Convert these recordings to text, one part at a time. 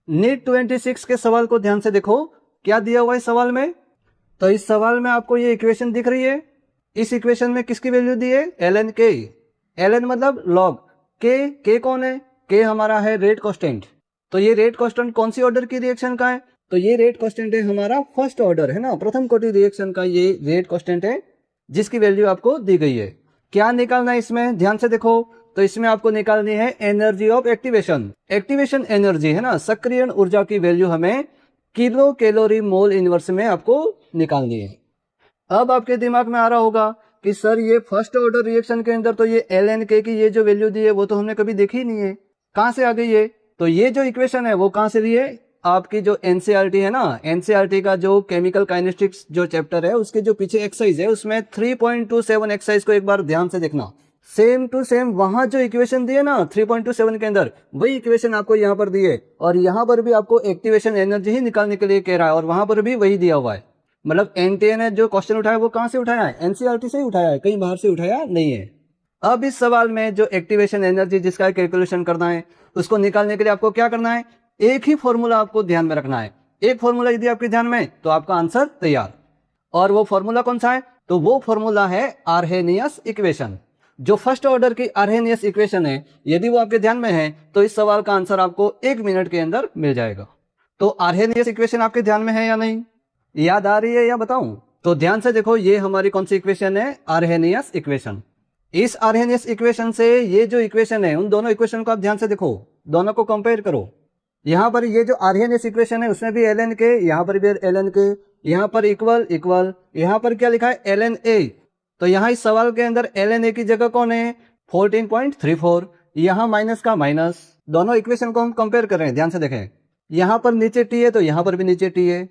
NEET 26 के सवाल को ध्यान से देखो, क्या दिया हुआ है सवाल में। तो इस सवाल में आपको ये इक्वेशन दिख रही है। इस इक्वेशन में किसकी वैल्यू दी है, ln k। ln मतलब लॉग, k कौन है, k हमारा है रेट कांस्टेंट। तो ये रेट कांस्टेंट कौन सी ऑर्डर की रिएक्शन का है, तो ये रेट कांस्टेंट है हमारा फर्स्ट ऑर्डर है ना, प्रथम कोटि रिएक्शन का ये रेट कांस्टेंट है जिसकी वैल्यू आपको दी गई है। क्या निकालना है इसमें, ध्यान से देखो। तो इसमें आपको निकालनी है energy of activation. Activation energy है ना, सक्रियण ऊर्जा की वैल्यू हमें किलो कैलोरी मोल इनवर्स में आपको निकालनी है। अब आपके दिमाग में आ रहा होगा कि सर ये फर्स्ट ऑर्डर रिएक्शन के अंदर तो ये ln k की ये जो वैल्यू दी है वो तो हमने कभी देखी ही नहीं है, कहां से आ गई है। तो ये जो इक्वेशन है वो कहां से ली है, आपकी जो एनसीईआरटी है ना, एनसीईआरटी का जो केमिकल काइनेस्टिक्स जो चैप्टर है उसके जो पीछे एक्सरसाइज है उसमें 3.27 एक्सरसाइज को एक बार ध्यान से देखना। सेम टू सेम वहां जो इक्वेशन दी है ना 3.27 के अंदर, वही इक्वेशन आपको यहाँ पर दी है और यहाँ पर भी आपको एक्टिवेशन एनर्जी ही निकालने के लिए कह रहा है और वहां पर भी वही दिया हुआ है। मतलब एनटीए ने जो क्वेश्चन उठाया वो कहां से उठाया है, एनसीईआरटी से ही उठाया है, कहीं बाहर से उठाया नहीं है। अब इस सवाल में जो एक्टिवेशन एनर्जी जिसका कैलकुलेशन करना है उसको निकालने के लिए आपको क्या करना है, एक ही फॉर्मूला आपको ध्यान में रखना है। एक फॉर्मूला यदि आपके ध्यान में तो आपका आंसर तैयार। और वो फॉर्मूला कौन सा है, तो वो फॉर्मूला है आर्हेनियस इक्वेशन। जो फर्स्ट ऑर्डर की आर्हेनियस इक्वेशन है यदि वो आपके ध्यान में है तो इस सवाल का आंसर आपको 1 मिनट के अंदर मिल जाएगा। तो आर्हेनियस इक्वेशन आपके ध्यान में है या नहीं, याद आ रही है या बताऊं। तो ध्यान से देखो, ये हमारी कौन सी इक्वेशन है, आर्हेनियस इक्वेशन। इस आर्हेनियस इक्वेशन से ये जो इक्वेशन है उन दोनों इक्वेशन को आप ध्यान से देखो, दोनों को कंपेयर करो। यहां पर ये जो आर्हेनियस इक्वेशन है उसमें भी ln k, यहां पर भी ln k, यहां पर इक्वल इक्वल, यहां पर क्या लिखा है ln a। तो यहां इस सवाल के अंदर ln a की जगह कौन है 14.34, यहां माइनस का माइनस। दोनों इक्वेशन को हम कंपेयर कर रहे हैं, ध्यान से देखें। यहां पर नीचे टी है तो यहां पर भी नीचे टी है।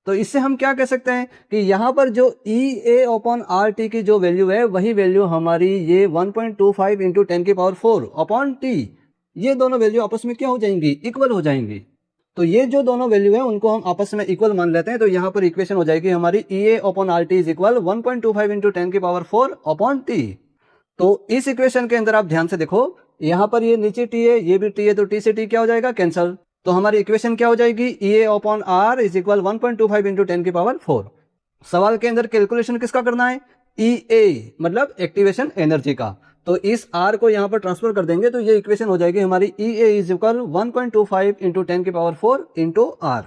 तो इससे हम क्या कह सकते हैं कि यहां पर जो EA/RT की जो वैल्यू है वही वैल्यू हमारी ये 1.25 इंटू 10⁴ अपॉन टी, ये दोनों वैल्यू आपस में क्या हो जाएंगी, इक्वल हो जाएंगी। तो ये जो दोनों वैल्यू है उनको हम आपस में इक्वल मान लेते हैं। तो यहाँ पर इक्वेशन हो जाएगी हमारी EA/RT is equal 1.25 into 10⁴ upon T. तो इस इक्वेशन के अंदर आप ध्यान से देखो, यहाँ पर ये नीचे टी है, ये भी टी है, तो टी से टी क्या हो जाएगा, कैंसल। तो हमारी इक्वेशन क्या हो जाएगी, EA/R इज इक्वल 1.25 इंटू 10⁴। सवाल के अंदर कैलकुलेशन किसका करना है, EA मतलब एक्टिवेशन एनर्जी का। तो इस R को यहाँ पर ट्रांसफर कर देंगे तो ये इक्वेशन हो जाएगी हमारी EA is equal 1.25 into 10⁴ into R।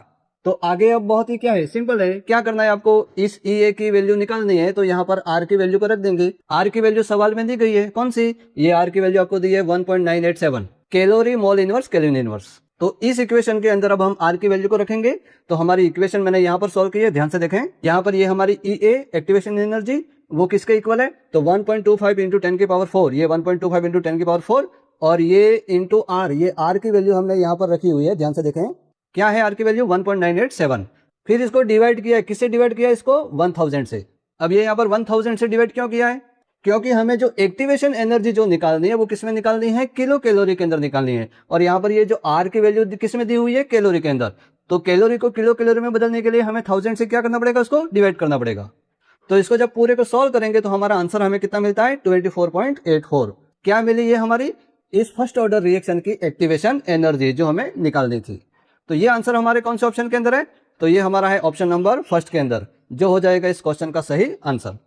तो आगे अब बहुत ही क्या है, सिंपल है। क्या करना है आपको, इस EA की वैल्यू निकालनी है तो यहाँ पर R की वैल्यू को रख देंगे। R की वैल्यू सवाल में दी गई है, कौन सी, ये R की वैल्यू आपको दी है 1.987 calorie mole inverse kelvin inverse. तो इस इक्वेशन के अंदर अब हम R की वैल्यू को रखेंगे। तो हमारी इक्वेशन मैंने यहाँ पर सॉल्व की है, ध्यान से देखें। यहाँ पर ये हमारी EA एक्टिवेशन एनर्जी वो किसके इक्वल है, तो 1.25 इंटू 10⁴, ये 1.25 इंटू 10⁴ और ये इंटू R, ये R की वैल्यू हमने यहाँ पर रखी हुई है, ध्यान से देखें। क्या है R की वैल्यू 1.987। फिर इसको डिवाइड किया, किससे डिवाइड किया, इसको 1000 से। अब ये यहाँ पर 1000 से डिवाइड क्यों किया है, क्योंकि हमें जो एक्टिवेशन एनर्जी जो निकालनी है वो किसमें निकालनी है, किलो कैलोरी के अंदर निकालनी है। और यहाँ पर ये जो R की वैल्यू किसमें दी हुई है, कैलोरी के अंदर। तो कैलोरी को किलो कैलोरी में बदलने के लिए हमें 1000 से क्या करना पड़ेगा, उसको डिवाइड करना पड़ेगा। तो इसको जब पूरे को सॉल्व करेंगे तो हमारा आंसर हमें कितना मिलता है, 24.84। क्या मिली, ये हमारी इस फर्स्ट ऑर्डर रिएक्शन की एक्टिवेशन एनर्जी जो हमें निकालनी थी। तो ये आंसर हमारे कौन से ऑप्शन के अंदर है, तो ये हमारा है ऑप्शन नंबर फर्स्ट के अंदर, जो हो जाएगा इस क्वेश्चन का सही आंसर।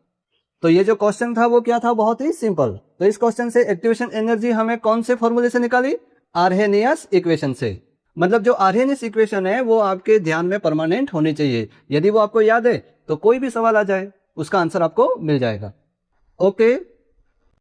तो ये जो क्वेश्चन था वो क्या था, बहुत ही सिंपल। तो इस क्वेश्चन से एक्टिवेशन एनर्जी हमें कौन से फॉर्मूले से निकाली, आर्हेनियस इक्वेशन से। मतलब जो आर्हेनियस इक्वेशन है वो आपके ध्यान में परमानेंट होनी चाहिए, यदि वो आपको याद है तो कोई भी सवाल आ जाए उसका आंसर आपको मिल जाएगा। ओके।